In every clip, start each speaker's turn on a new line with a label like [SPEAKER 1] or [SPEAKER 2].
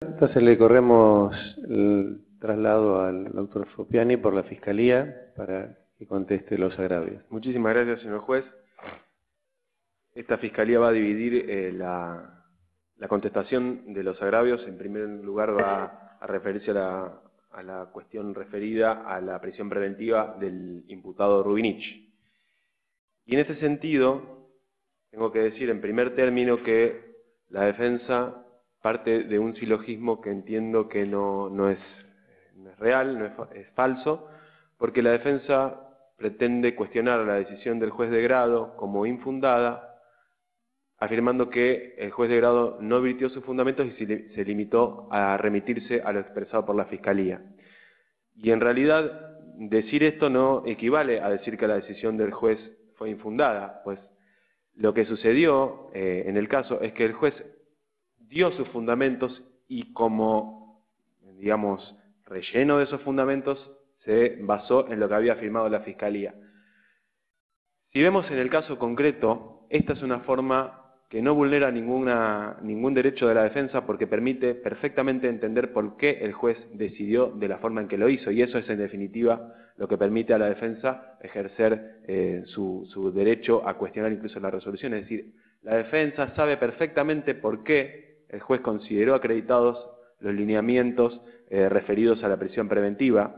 [SPEAKER 1] Entonces le corremos el traslado al doctor Fopiani por la Fiscalía para que conteste los agravios.
[SPEAKER 2] Muchísimas gracias, señor juez. Esta Fiscalía va a dividir la contestación de los agravios. En primer lugar va a referirse a la cuestión referida a la prisión preventiva del imputado Rubinich. Y en ese sentido, tengo que decir en primer término que la defensa parte de un silogismo que entiendo que no es real, es falso, porque la defensa pretende cuestionar la decisión del juez de grado como infundada, afirmando que el juez de grado no virtió sus fundamentos y se limitó a remitirse a lo expresado por la Fiscalía. Y en realidad, decir esto no equivale a decir que la decisión del juez fue infundada, pues lo que sucedió en el caso es que el juez dio sus fundamentos y como, digamos, relleno de esos fundamentos se basó en lo que había afirmado la Fiscalía. Si vemos en el caso concreto, esta es una forma que no vulnera ningún derecho de la defensa porque permite perfectamente entender por qué el juez decidió de la forma en que lo hizo, y eso es en definitiva lo que permite a la defensa ejercer su derecho a cuestionar incluso la resolución. Es decir, la defensa sabe perfectamente por qué el juez consideró acreditados los lineamientos referidos a la prisión preventiva,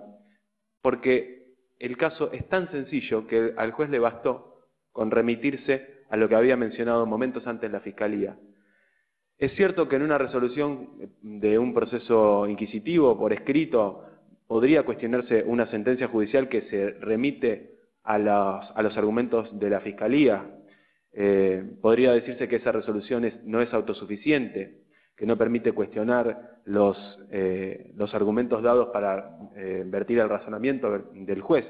[SPEAKER 2] porque el caso es tan sencillo que al juez le bastó con remitirse a lo que había mencionado momentos antes la Fiscalía. Es cierto que en una resolución de un proceso inquisitivo por escrito podría cuestionarse una sentencia judicial que se remite a los argumentos de la Fiscalía. Podría decirse que esa resolución no es autosuficiente, que no permite cuestionar los argumentos dados para vertir el razonamiento del juez.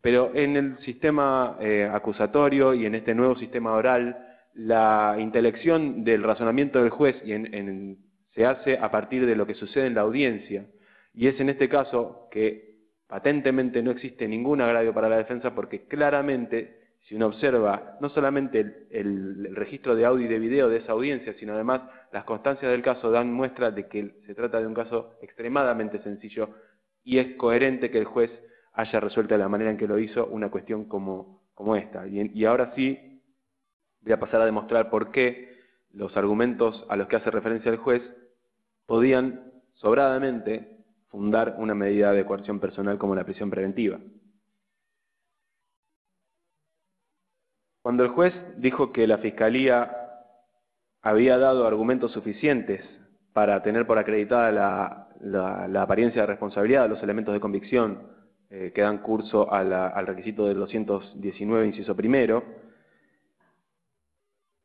[SPEAKER 2] Pero en el sistema acusatorio y en este nuevo sistema oral, la intelección del razonamiento del juez se hace a partir de lo que sucede en la audiencia. Y es en este caso que patentemente no existe ningún agravio para la defensa porque claramente, si uno observa no solamente el registro de audio y de video de esa audiencia, sino además las constancias del caso dan muestra de que se trata de un caso extremadamente sencillo y es coherente que el juez haya resuelto de la manera en que lo hizo una cuestión como esta. Y ahora sí voy a pasar a demostrar por qué los argumentos a los que hace referencia el juez podían sobradamente fundar una medida de coerción personal como la prisión preventiva. Cuando el juez dijo que la Fiscalía había dado argumentos suficientes para tener por acreditada la apariencia de responsabilidad, los elementos de convicción que dan curso al requisito del 219, inciso primero,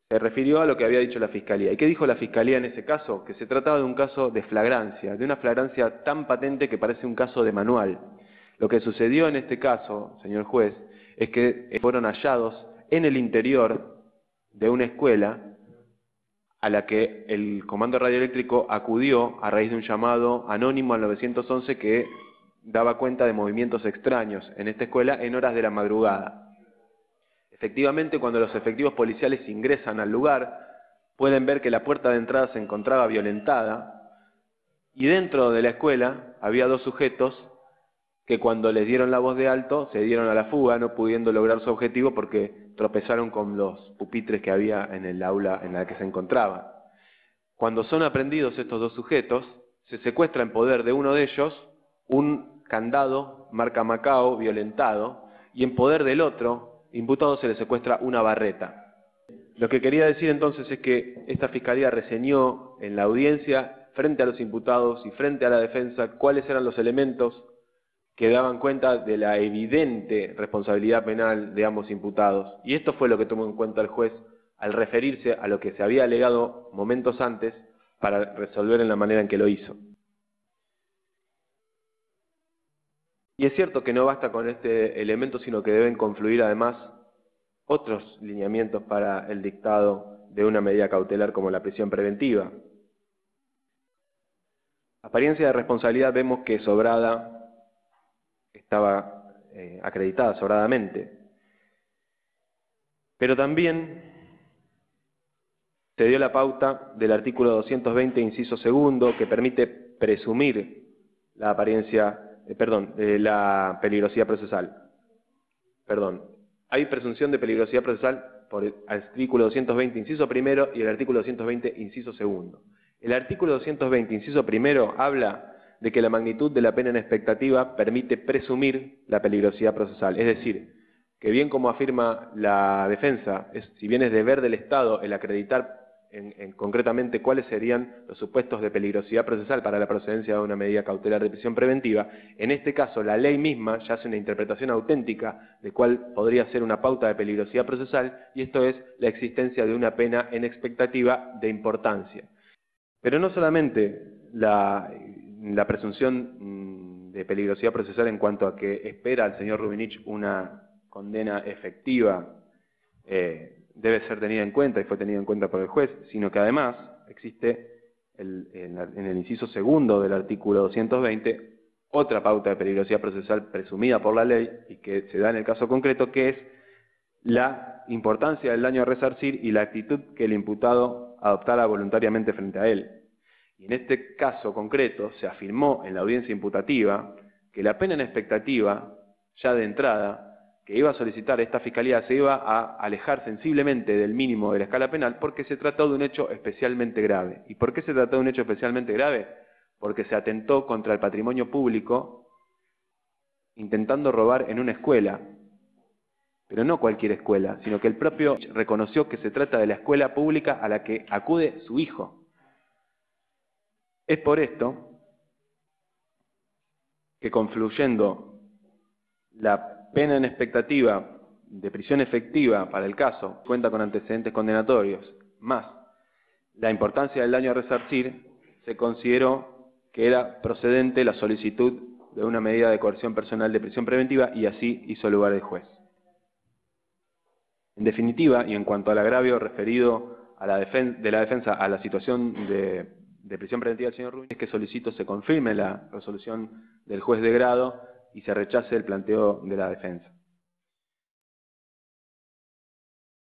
[SPEAKER 2] se refirió a lo que había dicho la Fiscalía. ¿Y qué dijo la Fiscalía en ese caso? Que se trataba de un caso de flagrancia, de una flagrancia tan patente que parece un caso de manual. Lo que sucedió en este caso, señor juez, es que fueron hallados en el interior de una escuela a la que el Comando Radioeléctrico acudió a raíz de un llamado anónimo al 911 que daba cuenta de movimientos extraños en esta escuela en horas de la madrugada. Efectivamente, cuando los efectivos policiales ingresan al lugar, pueden ver que la puerta de entrada se encontraba violentada y dentro de la escuela había dos sujetos que cuando les dieron la voz de alto se dieron a la fuga, no pudiendo lograr su objetivo porque tropezaron con los pupitres que había en el aula en la que se encontraban. Cuando son aprehendidos estos dos sujetos, se secuestra en poder de uno de ellos un candado marca Macao violentado y en poder del otro imputado se le secuestra una barreta. Lo que quería decir entonces es que esta Fiscalía reseñó en la audiencia frente a los imputados y frente a la defensa cuáles eran los elementos que daban cuenta de la evidente responsabilidad penal de ambos imputados. Y esto fue lo que tomó en cuenta el juez al referirse a lo que se había alegado momentos antes para resolver en la manera en que lo hizo. Y es cierto que no basta con este elemento, sino que deben confluir además otros lineamientos para el dictado de una medida cautelar como la prisión preventiva. Apariencia de responsabilidad vemos que sobrada estaba acreditada sobradamente. Pero también se dio la pauta del artículo 220, inciso segundo, que permite presumir la la peligrosidad procesal. Hay presunción de peligrosidad procesal por el artículo 220, inciso primero, y el artículo 220, inciso segundo. El artículo 220, inciso primero, habla de que la magnitud de la pena en expectativa permite presumir la peligrosidad procesal. Es decir, que bien como afirma la defensa, si bien es deber del Estado el acreditar concretamente cuáles serían los supuestos de peligrosidad procesal para la procedencia de una medida cautelar de prisión preventiva, en este caso la ley misma ya hace una interpretación auténtica de cuál podría ser una pauta de peligrosidad procesal, y esto es la existencia de una pena en expectativa de importancia. Pero no solamente la presunción de peligrosidad procesal en cuanto a que espera al señor Rubinich una condena efectiva debe ser tenida en cuenta y fue tenida en cuenta por el juez, sino que además existe en el inciso segundo del artículo 220 otra pauta de peligrosidad procesal presumida por la ley y que se da en el caso concreto, que es la importancia del daño a resarcir y la actitud que el imputado adoptara voluntariamente frente a él. Y en este caso concreto se afirmó en la audiencia imputativa que la pena en expectativa, ya de entrada, que iba a solicitar esta fiscalía se iba a alejar sensiblemente del mínimo de la escala penal porque se trató de un hecho especialmente grave. ¿Y por qué se trató de un hecho especialmente grave? Porque se atentó contra el patrimonio público intentando robar en una escuela, pero no cualquier escuela, sino que el propio reconoció que se trata de la escuela pública a la que acude su hijo. Es por esto que confluyendo la pena en expectativa de prisión efectiva para el caso, cuenta con antecedentes condenatorios, más la importancia del daño a resarcir, se consideró que era procedente la solicitud de una medida de coerción personal de prisión preventiva y así hizo lugar el juez. En definitiva, y en cuanto al agravio referido a de la defensa a la situación de prisión preventiva del señor Rubin, es que solicito se confirme la resolución del juez de grado y se rechace el planteo de la defensa.